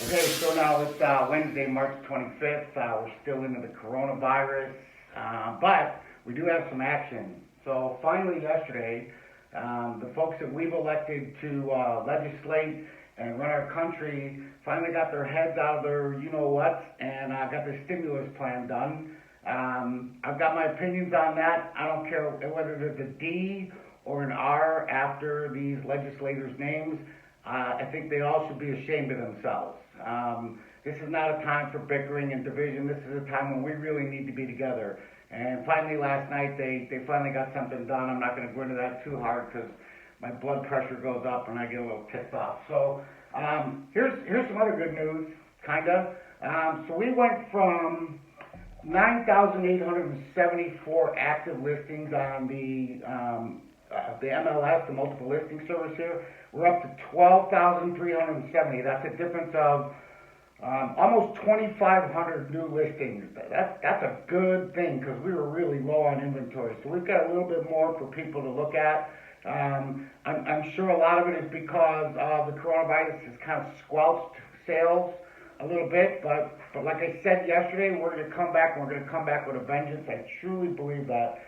Okay, so now it's Wednesday, March 25th. We're still into the coronavirus, but we do have some action. So finally yesterday, the folks that we've elected to legislate and run our country finally got their heads out of their you-know-whats and got the stimulus plan done. I've got my opinions on that. I don't care whether there's a D or an R after these legislators' names. I think they all should be ashamed of themselves. This is not a time for bickering and division. This is a time when we really need to be together. And finally, last night, they finally got something done. I'm not going to go into that too hard because my blood pressure goes up and I get a little ticked off. So here's some other good news, kind of. So we went from 9,874 active listings on the MLS, the multiple listing service here. We're up to 12,370. That's a difference of almost 2,500 new listings. That's a good thing because we were really low on inventory. So we've got a little bit more for people to look at. I'm sure a lot of it is because the coronavirus has kind of squelched sales a little bit, but like I said yesterday, we're going to come back and we're going to come back with a vengeance. I truly believe that.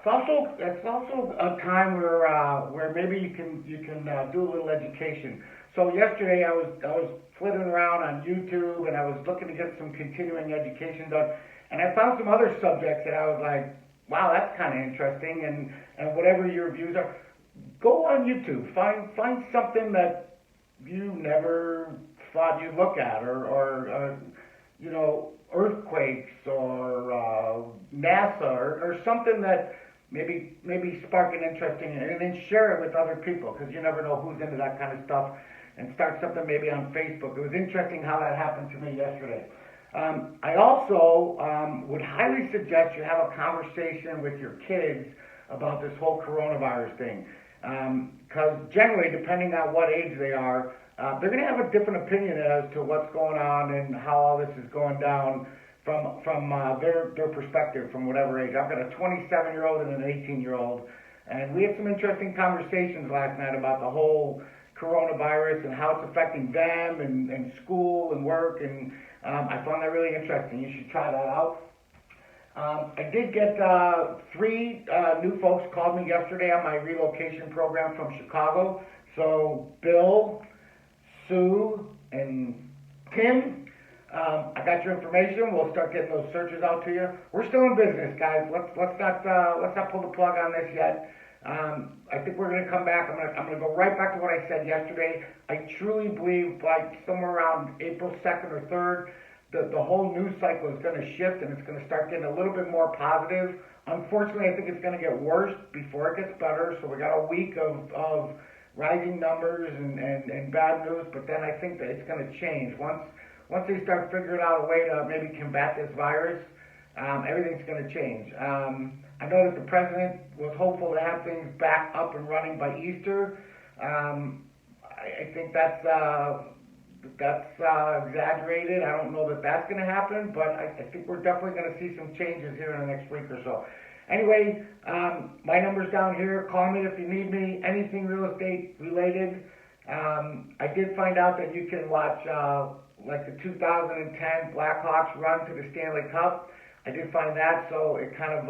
It's also a time where maybe you can do a little education. So yesterday I was flitting around on YouTube and I was looking to get some continuing education done, and I found some other subjects that I was like, wow, that's kind of interesting. And whatever your views are, go on YouTube, find something that you never thought you'd look at, or earthquakes or NASA or something that maybe spark an interest in you, and then share it with other people because you never know who's into that kind of stuff, and start something maybe on Facebook. It was interesting how that happened to me yesterday. I also would highly suggest you have a conversation with your kids about this whole coronavirus thing, because generally, depending on what age they are, they're going to have a different opinion as to what's going on and how all this is going down from their perspective, from whatever age. I've got a 27-year-old and an 18-year-old, and we had some interesting conversations last night about the whole coronavirus and how it's affecting them and school and work, and I found that really interesting. You should try that out. I did get three new folks called me yesterday on my relocation program from Chicago. So Bill, Sue, and Tim, I got your information. We'll start getting those searches out to you. We're still in business, guys. Let's not pull the plug on this yet. I think we're going to come back. I'm going to go right back to what I said yesterday. I truly believe like somewhere around April 2nd or 3rd, the whole news cycle is going to shift and it's going to start getting a little bit more positive. Unfortunately, I think it's going to get worse before it gets better. So we got a week of rising numbers and bad news, but then I think that it's going to change. Once they start figuring out a way to maybe combat this virus, everything's going to change. I know that the president was hopeful to have things back up and running by Easter. I think that's exaggerated. I don't know that that's going to happen, but I think we're definitely going to see some changes here in the next week or so. Anyway, my number's down here. Call me if you need me. Anything real estate related. I did find out that you can watch like the 2010 Blackhawks run to the Stanley Cup. I did find that, so it kind of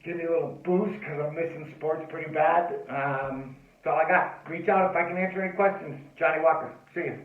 gave me a little boost because I'm missing sports pretty bad. That's all I got. Reach out if I can answer any questions. Johnny Walker. See you.